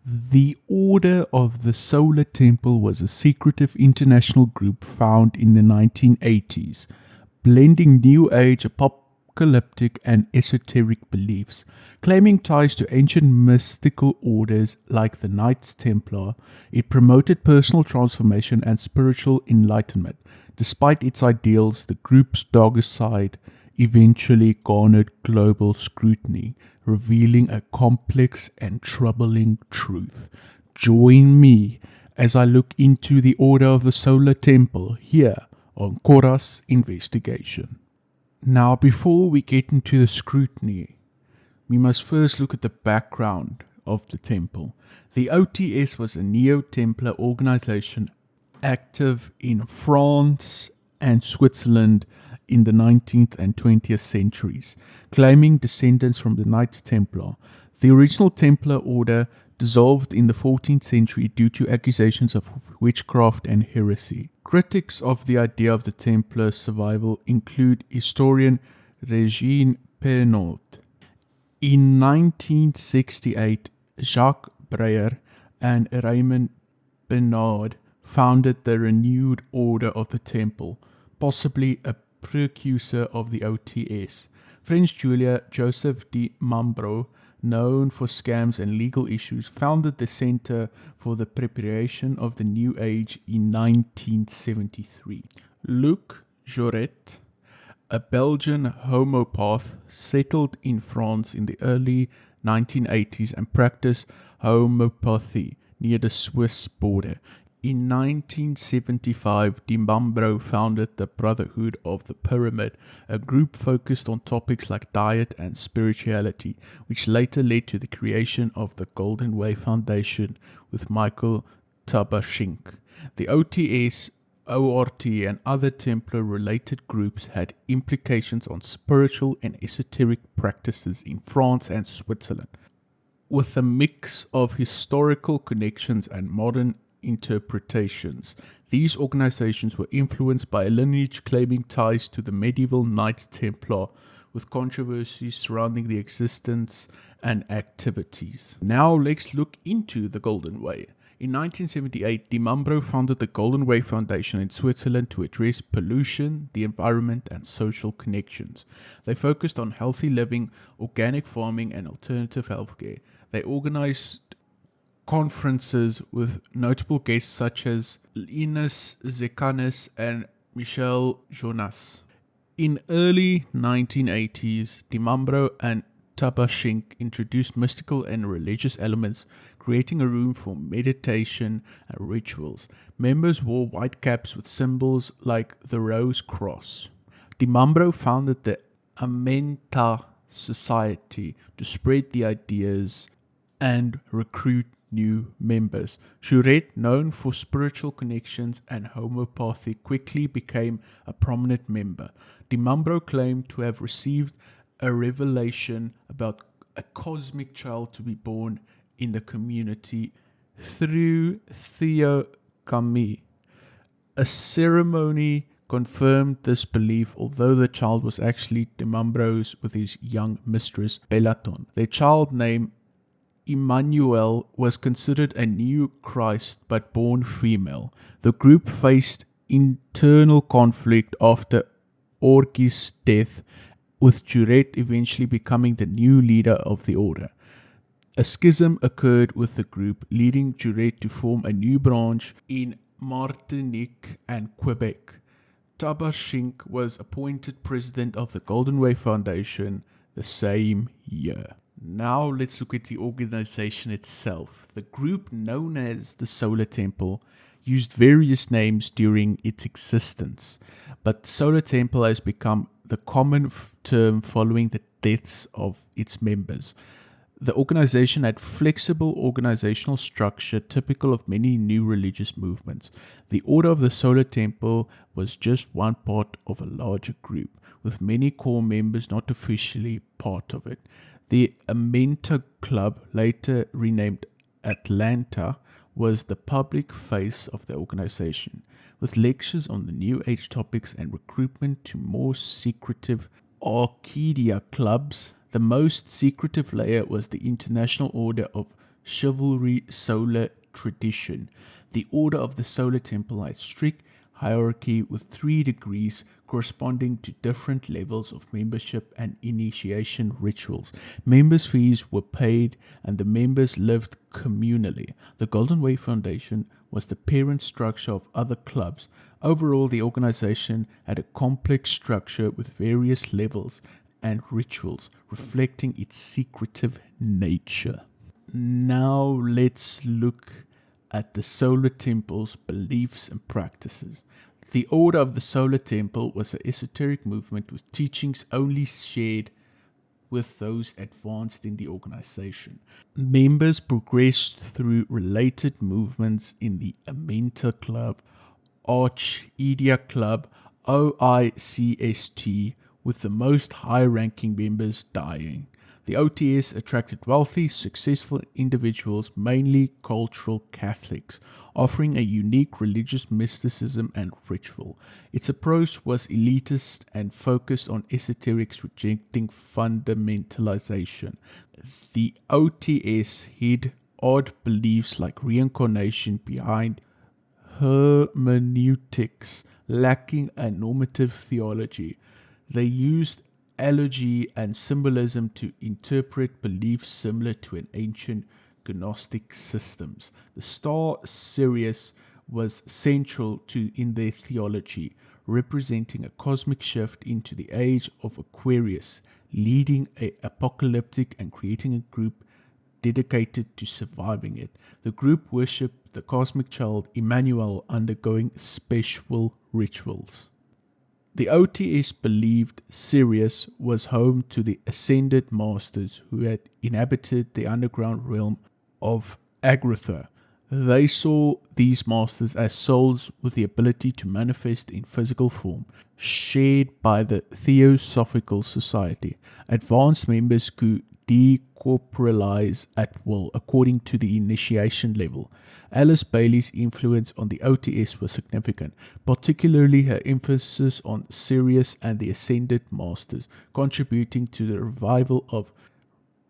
The Order of the Solar Temple was a secretive international group found in the 1980s, blending New Age, apocalyptic, and esoteric beliefs. Claiming ties to ancient mystical orders like the Knights Templar, it promoted personal transformation and spiritual enlightenment. Despite its ideals, the group's darker side eventually garnered global scrutiny, revealing a complex and troubling truth. Join me as I look into the Order of the Solar Temple here on Corras Investigation. Now, before we get into the scrutiny, we must first look at the background of the temple. The OTS was a Neo-Templar organization active in France and Switzerland in the 19th and 20th centuries, claiming descendants from the Knights Templar. The original Templar order dissolved in the 14th century due to accusations of witchcraft and heresy. Critics of the idea of the Templar survival include historian Regine Pernaut. In 1968, Jacques Breyer and Raymond Bernard founded the renewed Order of the Temple, possibly a precursor of the OTS. French jeweler Joseph de Mambro, known for scams and legal issues, founded the Center for the Preparation of the New Age in 1973. Luc Jouret, a Belgian homeopath, settled in France in the early 1980s and practiced homeopathy near the Swiss border. In 1975, Di Mambro founded the Brotherhood of the Pyramid, a group focused on topics like diet and spirituality, which later led to the creation of the Golden Way Foundation with Michael Tabashink. The OTS, ORT, and other Templar-related groups had implications on spiritual and esoteric practices in France and Switzerland. With a mix of historical connections and modern interpretations, these organizations were influenced by a lineage claiming ties to the medieval Knights Templar, with controversies surrounding the existence and activities. Now let's look into the Golden Way. In 1978, Di Mambro founded the Golden Way Foundation in Switzerland to address pollution, the environment, and social connections. They focused on healthy living, organic farming, and alternative healthcare. They organized conferences with notable guests such as Linus Zekanis and Michel Jonas. In early 1980s, Di Mambro and Tabashink introduced mystical and religious elements, creating a room for meditation and rituals. Members wore white caps with symbols like the Rose Cross. Di Mambro founded the Amenta Society to spread the ideas and recruit new members. Jouret, known for spiritual connections and homeopathy, quickly became a prominent member. Di Mambro claimed to have received a revelation about a cosmic child to be born in the community through theophany. A ceremony confirmed this belief, although the child was actually Di Mambro's with his young mistress Bellaton. Their child, named Emmanuel, was considered a new Christ but born female. The group faced internal conflict after Orgy's death, with Jouret eventually becoming the new leader of the order. A schism occurred with the group, leading Jouret to form a new branch in Martinique and Quebec. Tabashink was appointed president of the Golden Way Foundation the same year. Now let's look at the organization itself. The group, known as the Solar Temple, used various names during its existence, but the Solar Temple has become the common term following the deaths of its members. The organization had flexible organizational structure typical of many new religious movements. The Order of the Solar Temple was just one part of a larger group, with many core members not officially part of it. The Amenta Club, later renamed Atlanta, was the public face of the organization, with lectures on the New Age topics and recruitment to more secretive Arcadia clubs. The most secretive layer was the International Order of chivalry solar tradition. The Order of the Solar Temple had strict hierarchy with 3 degrees corresponding to different levels of membership and initiation rituals. Members' fees were paid and the members lived communally. The Golden Way Foundation was the parent structure of other clubs. Overall, the organization had a complex structure with various levels and rituals reflecting its secretive nature. Now let's look at the Solar Temple's beliefs and practices. The Order of the Solar Temple was an esoteric movement with teachings only shared with those advanced in the organization. Members progressed through related movements in the Amenta Club, Archedia Club, OICST, with the most high-ranking members dying. The OTS attracted wealthy, successful individuals, mainly cultural Catholics, offering a unique religious mysticism and ritual. Its approach was elitist and focused on esoterics, rejecting fundamentalization. The OTS hid odd beliefs like reincarnation behind hermeneutics, lacking a normative theology. They used analogy and symbolism to interpret beliefs similar to an ancient Gnostic systems. The star Sirius was central in their theology, representing a cosmic shift into the age of Aquarius, leading an apocalyptic and creating a group dedicated to surviving it. The group worshipped the cosmic child Emmanuel, undergoing special rituals. The OTS believed Sirius was home to the ascended masters who had inhabited the underground realm of Agritha. They saw these masters as souls with the ability to manifest in physical form, shared by the Theosophical Society. Advanced members could decorporalize at will according to the initiation level. Alice Bailey's influence on the OTS was significant, particularly her emphasis on Sirius and the Ascended Masters, contributing to the revival of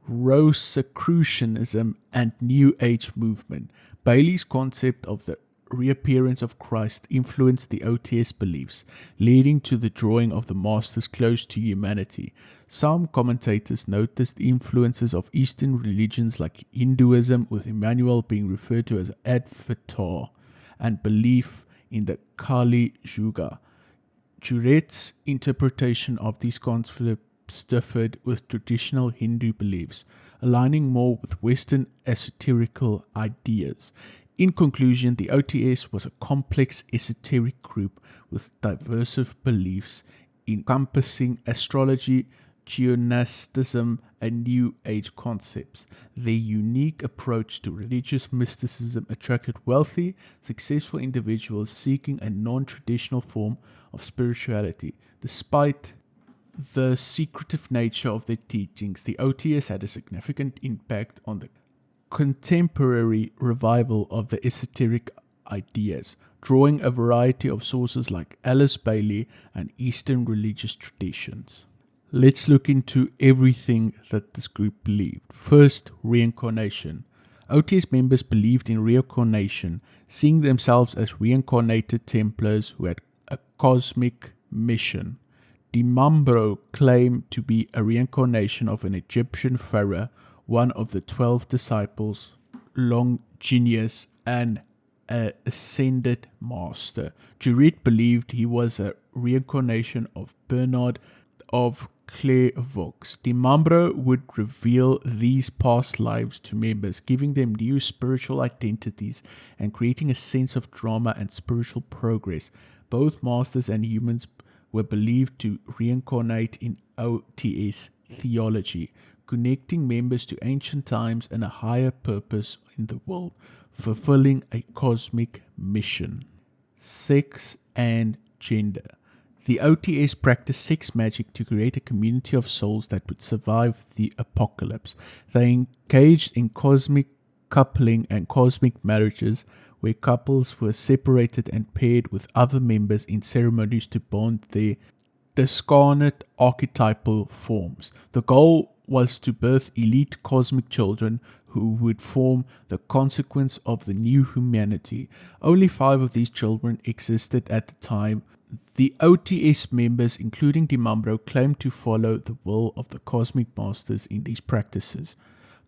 Rosicrucianism and New Age movement. Bailey's concept of the reappearance of Christ influenced the OTS beliefs, leading to the drawing of the Masters close to humanity. Some commentators noticed influences of Eastern religions like Hinduism, with Emmanuel being referred to as Avatar, and belief in the Kali Yuga. Juret's interpretation of these concepts differed with traditional Hindu beliefs, aligning more with Western esoterical ideas. In conclusion, the OTS was a complex esoteric group with diverse beliefs encompassing astrology, geonasticism, and New Age concepts. Their unique approach to religious mysticism attracted wealthy, successful individuals seeking a non-traditional form of spirituality. Despite the secretive nature of their teachings, the OTS had a significant impact on the contemporary revival of the esoteric ideas, drawing a variety of sources like Alice Bailey and Eastern religious traditions. Let's look into everything that this group believed. First, reincarnation. OTS members believed in reincarnation, seeing themselves as reincarnated Templars who had a cosmic mission. Dimambro claimed to be a reincarnation of an Egyptian pharaoh, one of the 12 disciples, Longinus, and an ascended master. Juret believed he was a reincarnation of Bernard of Clairvaux. Dimambro would reveal these past lives to members, giving them new spiritual identities and creating a sense of drama and spiritual progress. Both masters and humans were believed to reincarnate in OTS theology, connecting members to ancient times and a higher purpose in the world, fulfilling a cosmic mission. Sex and gender. The OTS practiced sex magic to create a community of souls that would survive the apocalypse. They engaged in cosmic coupling and cosmic marriages, where couples were separated and paired with other members in ceremonies to bond their discarnate archetypal forms. The goal was to birth elite cosmic children who would form the consequence of the new humanity. Only 5 of these children existed at the time. The OTS members, including Dimambro, claimed to follow the will of the cosmic masters in these practices.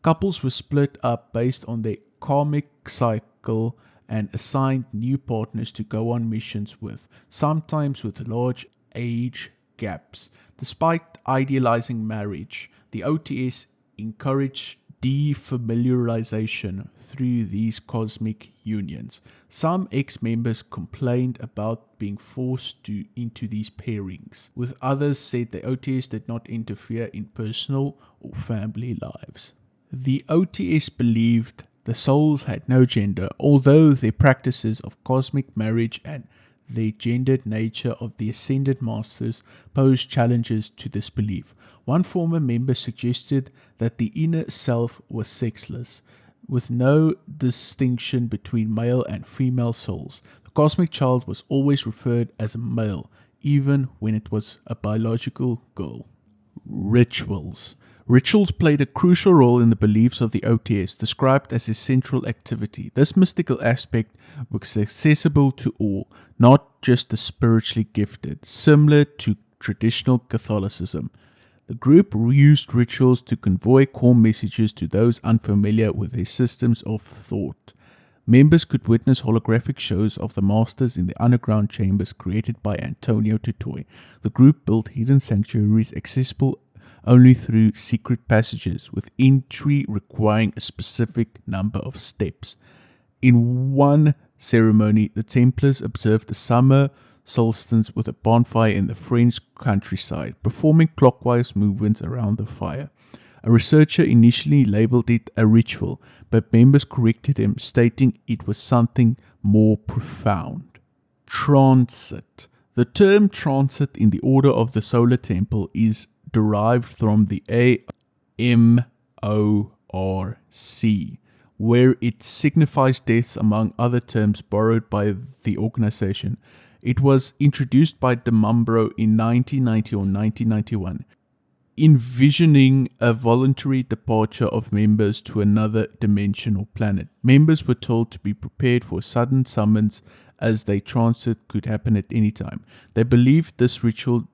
Couples were split up based on their karmic cycle and assigned new partners to go on missions with, sometimes with large age gaps. Despite idealizing marriage, the OTS encouraged defamiliarization through these cosmic unions. Some ex-members complained about being forced into these pairings, with others said the OTS did not interfere in personal or family lives. The OTS believed the souls had no gender, although their practices of cosmic marriage and the gendered nature of the ascended masters posed challenges to this belief. One former member suggested that the inner self was sexless, with no distinction between male and female souls. The cosmic child was always referred as a male, even when it was a biological girl. Rituals. Rituals played a crucial role in the beliefs of the OTS, described as a central activity. This mystical aspect was accessible to all, not just the spiritually gifted, similar to traditional Catholicism. The group used rituals to convey core messages to those unfamiliar with their systems of thought. Members could witness holographic shows of the masters in the underground chambers created by Antonio Tutoy. The group built hidden sanctuaries accessible only through secret passages, with entry requiring a specific number of steps. In one ceremony, the Templars observed the summer solstice with a bonfire in the French countryside, performing clockwise movements around the fire. A researcher initially labeled it a ritual, but members corrected him, stating it was something more profound. Transit. The term transit in the Order of the Solar Temple is derived from the AMORC, where it signifies deaths among other terms borrowed by the organization. It was introduced by Dimambro in 1990 or 1991, envisioning a voluntary departure of members to another dimension or planet. Members were told to be prepared for a sudden summons, as their transit could happen at any time. They believed this ritual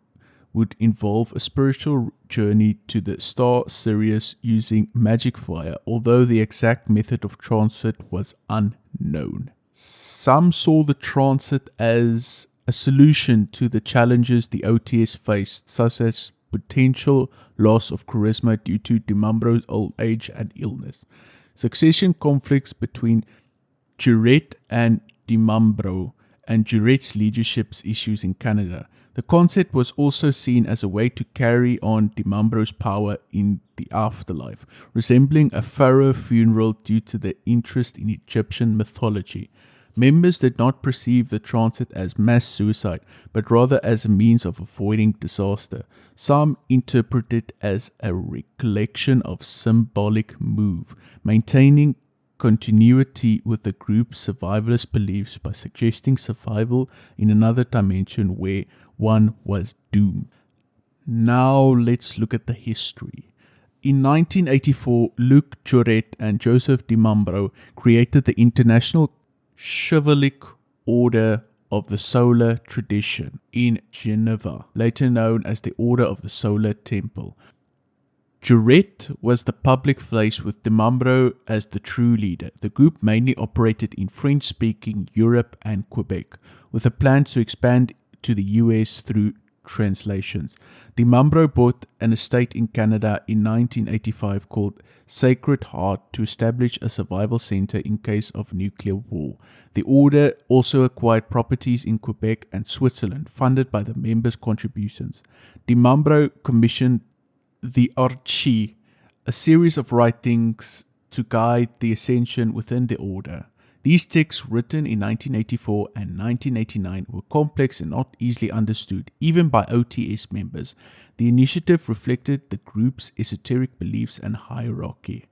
would involve a spiritual journey to the star Sirius using magic fire, although the exact method of transit was unknown. Some saw the transit as a solution to the challenges the OTS faced, such as potential loss of charisma due to Dimambro's old age and illness, succession conflicts between Jurette and Dimambro, and Jurette's leadership issues in Canada. The concept was also seen as a way to carry on Dimambro's power in the afterlife, resembling a pharaoh funeral due to the interest in Egyptian mythology. Members did not perceive the transit as mass suicide, but rather as a means of avoiding disaster. Some interpret it as a recollection of symbolic move, maintaining continuity with the group's survivalist beliefs by suggesting survival in another dimension where one was doomed. Now let's look at the history. In 1984, Luc Jurette and Joseph Dimambro created the International Chivalric Order of the Solar Tradition in Geneva, later known as the Order of the Solar Temple. Jurette was the public face with Dimambro as the true leader. The group mainly operated in French-speaking Europe and Quebec, with a plan to expand to the US through translations. Dimambro bought an estate in Canada in 1985 called Sacred Heart to establish a survival center in case of nuclear war. The order also acquired properties in Quebec and Switzerland, funded by the members' contributions. Dimambro commissioned the Archie, a series of writings to guide the ascension within the order. These texts, written in 1984 and 1989, were complex and not easily understood, even by OTS members. The initiative reflected the group's esoteric beliefs and hierarchy.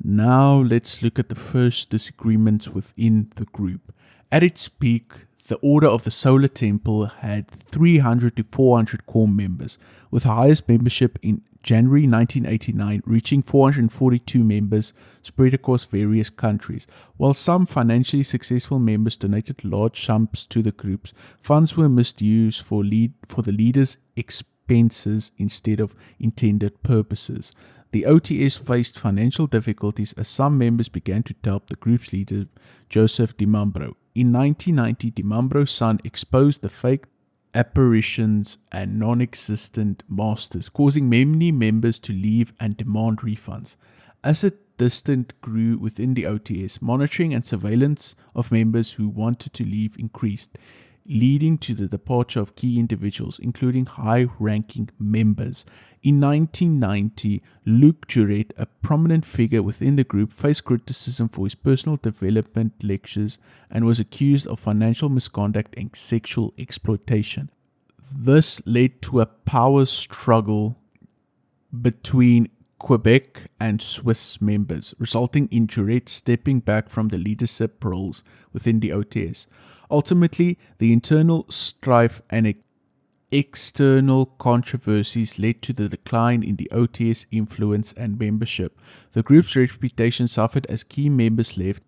Now let's look at the first disagreements within the group. At its peak, The Order of the Solar Temple had 300 to 400 core members, with the highest membership in January 1989 reaching 442 members spread across various countries. While some financially successful members donated large sums to the groups, funds were misused for the leaders' expenses instead of intended purposes. The OTS faced financial difficulties as some members began to doubt the group's leader, Joseph DiMambro. In 1990, DiMambro's son exposed the fake apparitions and non-existent masters, causing many members to leave and demand refunds. As a distance grew within the OTS, monitoring and surveillance of members who wanted to leave increased, leading to the departure of key individuals, including high-ranking members. In 1990, Luc Juret, a prominent figure within the group, faced criticism for his personal development lectures and was accused of financial misconduct and sexual exploitation. This led to a power struggle between Quebec and Swiss members, resulting in Juret stepping back from the leadership roles within the OTS. Ultimately, the internal strife and external controversies led to the decline in the OTS influence and membership. The group's reputation suffered as key members left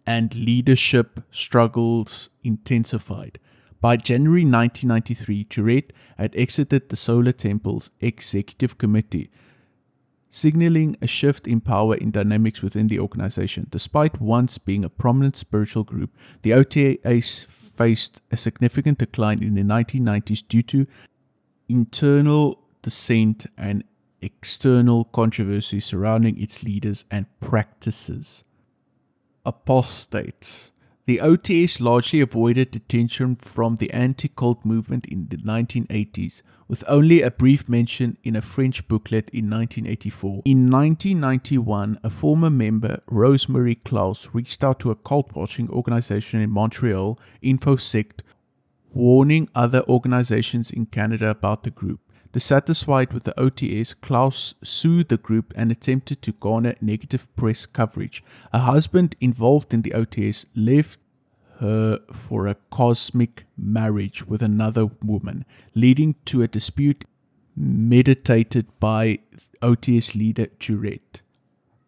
and leadership struggles intensified. By January 1993, Juret had exited the Solar Temple's executive committee, signaling a shift in power and dynamics within the organization. Despite once being a prominent spiritual group, the OTS faced a significant decline in the 1990s due to internal dissent and external controversy surrounding its leaders and practices. Apostates. The OTS largely avoided attention from the anti-cult movement in the 1980s, with only a brief mention in a French booklet in 1984. In 1991, a former member, Rosemary Klaus, reached out to a cult-watching organization in Montreal, InfoSect, warning other organizations in Canada about the group. Dissatisfied with the OTS, Klaus sued the group and attempted to garner negative press coverage. A husband involved in the OTS left her for a cosmic marriage with another woman, leading to a dispute mediated by OTS leader Juret.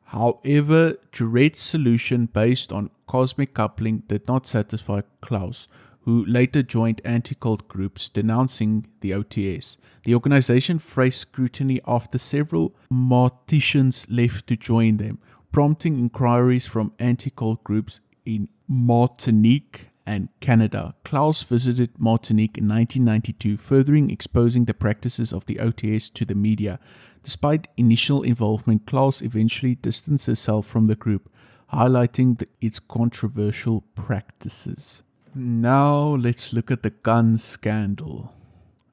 However, Juret's solution based on cosmic coupling did not satisfy Klaus, who later joined anti-cult groups denouncing the OTS. The organization faced scrutiny after several morticians left to join them, prompting inquiries from anti-cult groups in Martinique and Canada. Klaus visited Martinique in 1992, furthering exposing the practices of the OTS to the media. Despite initial involvement, Klaus eventually distanced herself from the group, highlighting its controversial practices. Now let's look at the gun scandal.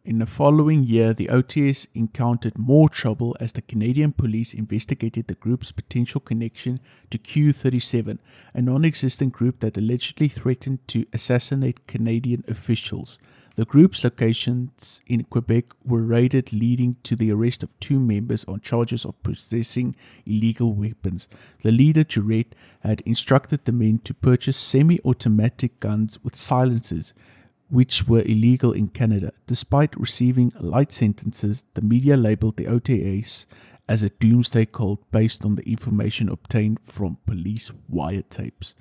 In the following year, the OTS encountered more trouble as the Canadian police investigated the group's potential connection to Q-37, a non-existent group that allegedly threatened to assassinate Canadian officials. The group's locations in Quebec were raided, leading to the arrest of 2 members on charges of possessing illegal weapons. The leader, Juret, had instructed the men to purchase semi-automatic guns with silencers, which were illegal in Canada. Despite receiving light sentences, the media labeled the OTS as a doomsday cult based on the information obtained from police wiretapes.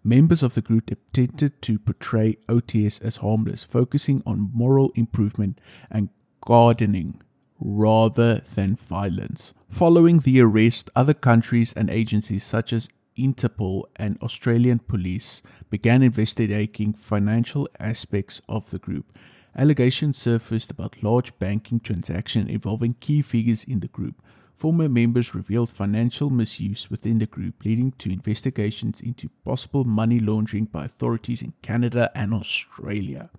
Members of the group attempted to portray OTS as harmless, focusing on moral improvement and gardening rather than violence. Following the arrest, other countries and agencies such as Interpol and Australian police began investigating financial aspects of the group. Allegations surfaced about large banking transactions involving key figures in the group. Former members revealed financial misuse within the group, leading to investigations into possible money laundering by authorities in Canada and Australia.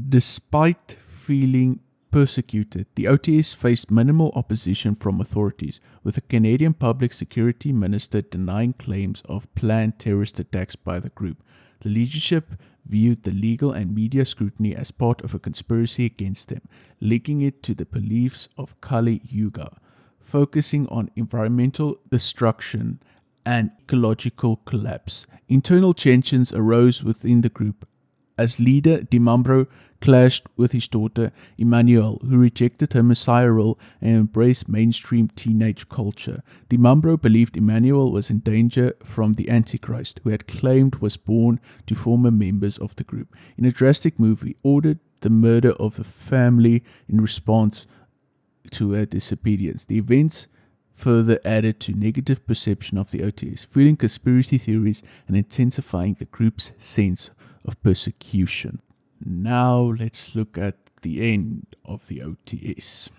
Despite feeling persecuted, the OTS faced minimal opposition from authorities, with the Canadian Public Security Minister denying claims of planned terrorist attacks by the group. The leadership viewed the legal and media scrutiny as part of a conspiracy against them, linking it to the beliefs of Kali Yuga, focusing on environmental destruction and ecological collapse. Internal tensions arose within the group As leader, Dimambro clashed with his daughter Emmanuel, who rejected her messiah role and embraced mainstream teenage culture. Dimambro believed Emmanuel was in danger from the Antichrist, who had claimed was born to former members of the group. In a drastic move, he ordered the murder of the family in response to her disobedience. The events further added to negative perception of the OTS, fueling conspiracy theories and intensifying the group's sense of persecution. Now let's look at the end of the OTS.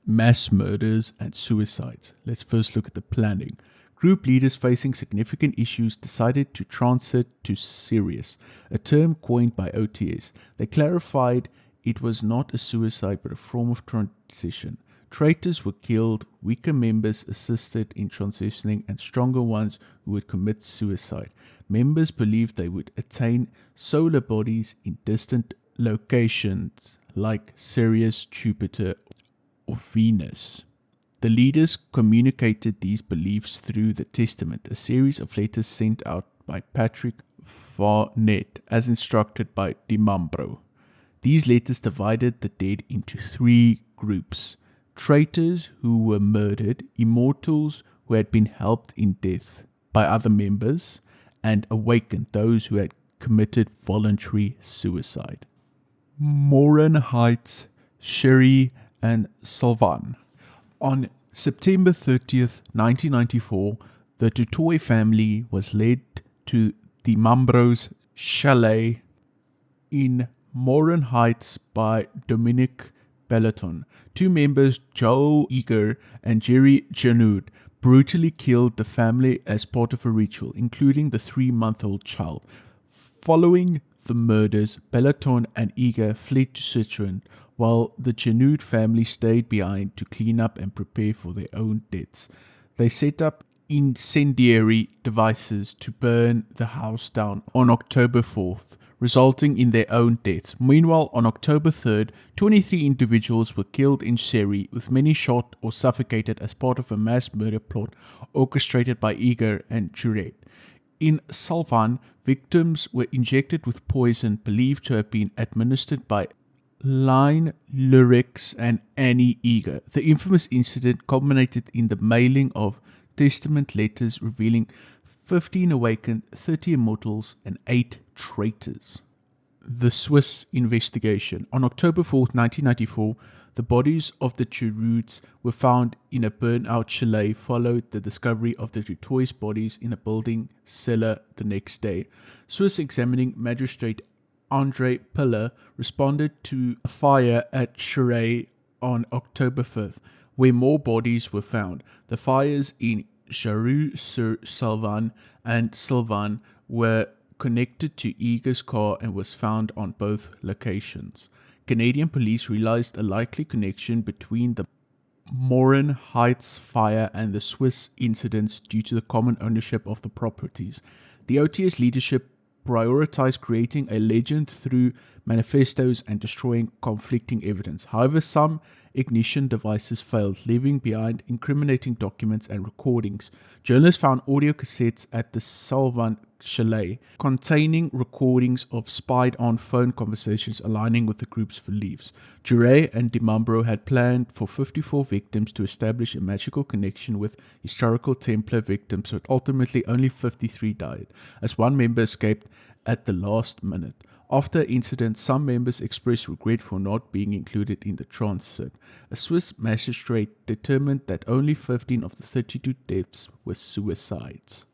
Mass murders and suicides. Let's first look at the planning. Group leaders facing significant issues decided to transit to serious, a term coined by OTS. They clarified it was not a suicide but a form of transition. Traitors were killed, weaker members assisted in transitioning, and stronger ones who would commit suicide. Members believed they would attain solar bodies in distant locations like Sirius, Jupiter, or Venus. The leaders communicated these beliefs through the Testament, a series of letters sent out by Patrick Varnet as instructed by Dimambro. These letters divided the dead into three groups: traitors who were murdered, immortals who had been helped in death by other members, and awakened, those who had committed voluntary suicide. Morin Heights, Sherry, and Salvan. On September 30th, 1994, the Dutoy family was led to Dimambro's chalet in Morin Heights by Dominic Peloton. Two members, Joel Eager and Jerry Janud, brutally killed the family as part of a ritual, including the 3-month-old child. Following the murders, Peloton and Eager fled to Switzerland, while the Janud family stayed behind to clean up and prepare for their own deaths. They set up incendiary devices to burn the house down on October 4th, resulting in their own deaths. Meanwhile, on October 3rd, 23 individuals were killed in Sherry, with many shot or suffocated as part of a mass murder plot orchestrated by Eager and Juret. In Salvan, victims were injected with poison believed to have been administered by Line Lurix and Annie Eager. The infamous incident culminated in the mailing of testament letters revealing 15 awakened, 30 immortals, and 8 traitors. The Swiss Investigation. On October 4th, 1994, the bodies of the Cheroods were found in a burnt-out chalet, followed the discovery of the Dutoy's bodies in a building cellar the next day. Swiss examining magistrate André Piller responded to a fire at Chirey on October 5th, where more bodies were found. The fires in Jarroux-sur-Salvan and Sylvan were connected to Eager's car and was found on both locations. Canadian police realized a likely connection between the Morin Heights fire and the Swiss incidents due to the common ownership of the properties. The OTS leadership prioritized creating a legend through manifestos and destroying conflicting evidence. However, some ignition devices failed, leaving behind incriminating documents and recordings. Journalists found audio cassettes at the Salvan chalet containing recordings of spied-on phone conversations aligning with the group's beliefs. Jure and Dimambro had planned for 54 victims to establish a magical connection with historical Templar victims, but ultimately only 53 died, as one member escaped at the last minute. After the incident, some members expressed regret for not being included in the transit. A Swiss magistrate determined that only 15 of the 32 deaths were suicides.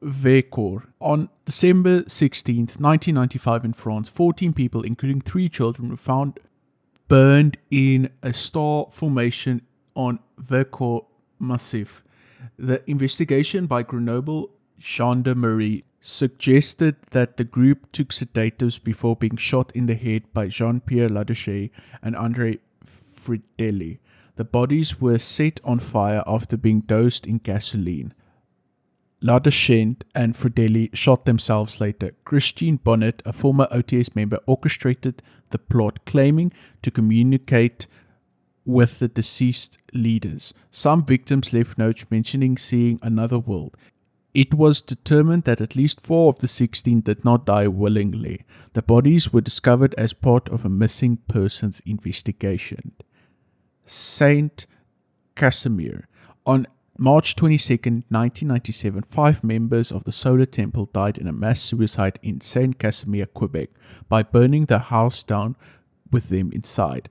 Vercors. On December 16th, 1995 in France, 14 people, including 3 children, were found burned in a star formation on Vercors Massif. The investigation by Grenoble Gendarmerie suggested that the group took sedatives before being shot in the head by Jean-Pierre Ladouche and André Fridelli. The bodies were set on fire after being doused in gasoline. Ladouche and Fridelli shot themselves later. Christine Bonnet, a former OTS member, orchestrated the plot, claiming to communicate with the deceased leaders. Some victims left notes mentioning seeing another world. It was determined that at least 4 of the 16 did not die willingly. The bodies were discovered as part of a missing persons investigation. Saint Casimir. On March 22nd, 1997, 5 members of the Solar Temple died in a mass suicide in Saint Casimir, Quebec, by burning the house down with them inside.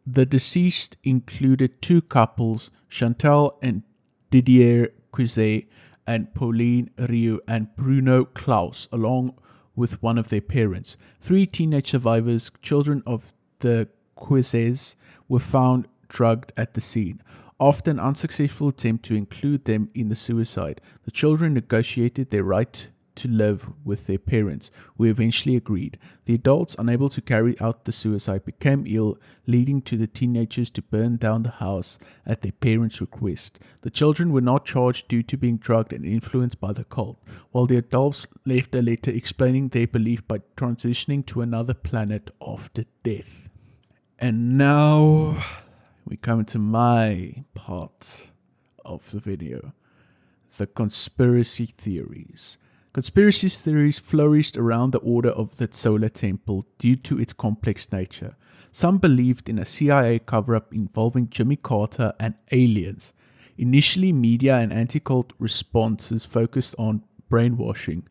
The deceased included 2 couples, Chantal and Didier Cuizet, and Pauline Rio and Bruno Klaus, along with one of their parents. 3 teenage survivors, children of the Cuizets, were found drugged at the scene. After an unsuccessful attempt to include them in the suicide, the children negotiated their right to live with their parents, who eventually agreed. The adults, unable to carry out the suicide, became ill, leading to the teenagers to burn down the house at their parents' request. The children were not charged due to being drugged and influenced by the cult, while the adults left a letter explaining their belief by transitioning to another planet after death. And now we come to my part of the video, the conspiracy theories. Conspiracy theories flourished around the order of the Solar Temple due to its complex nature. Some believed in a CIA cover-up involving Jimmy Carter and aliens. Initially, media and anti-cult responses focused on brainwashing,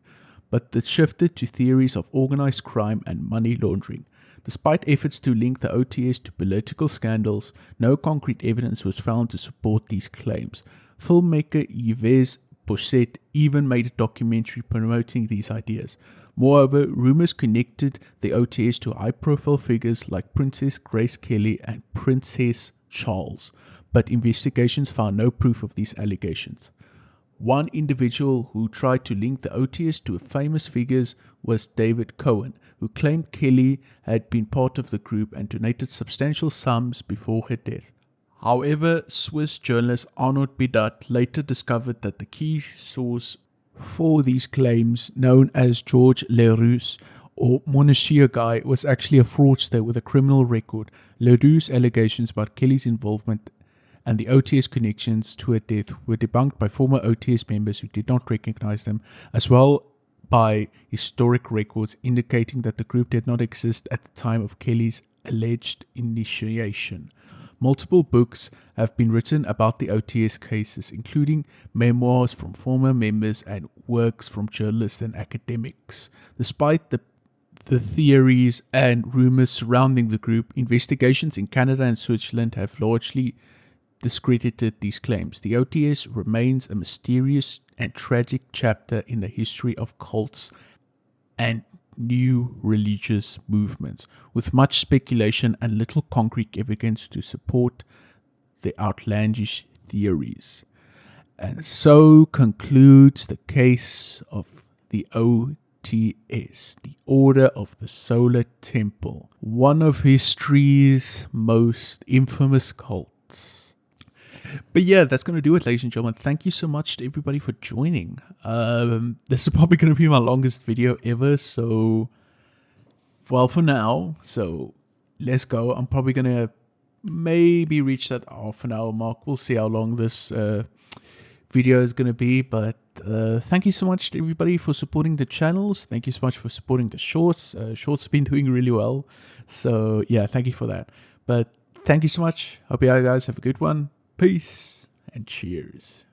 but that shifted to theories of organized crime and money laundering. Despite efforts to link the OTS to political scandals, no concrete evidence was found to support these claims. Filmmaker Yves Bosset even made a documentary promoting these ideas. Moreover, rumors connected the OTS to high-profile figures like Princess Grace Kelly and Princess Charles, but investigations found no proof of these allegations. One individual who tried to link the OTS to famous figures was David Cohen, who claimed Kelly had been part of the group and donated substantial sums before her death. However, Swiss journalist Arnaud Bidat later discovered that the key source for these claims, known as Georges Leroux's or Monsieur Guy, was actually a fraudster with a criminal record. Leroux's allegations about Kelly's involvement and the OTS connections to her death were debunked by former OTS members who did not recognize them, as well by historic records indicating that the group did not exist at the time of Kelly's alleged initiation. Multiple books have been written about the OTS cases, including memoirs from former members and works from journalists and academics. Despite the theories and rumors surrounding the group, investigations in Canada and Switzerland have largely discredited these claims. The OTS remains a mysterious and tragic chapter in the history of cults and new religious movements, with much speculation and little concrete evidence to support the outlandish theories. And so concludes the case of the OTS, the Order of the Solar Temple, one of history's most infamous cults. But yeah, that's going to do it, ladies and gentlemen. Thank you so much to everybody for joining. This is probably going to be my longest video ever, so, well, for now, so let's go. I'm probably going to maybe reach that half an hour mark. We'll see how long this video is going to be, but thank you so much to everybody for supporting the channels. Thank you so much for supporting the shorts. Shorts have been doing really well, so yeah, thank you for that. But thank you so much. Hope you guys have a good one. Peace and cheers.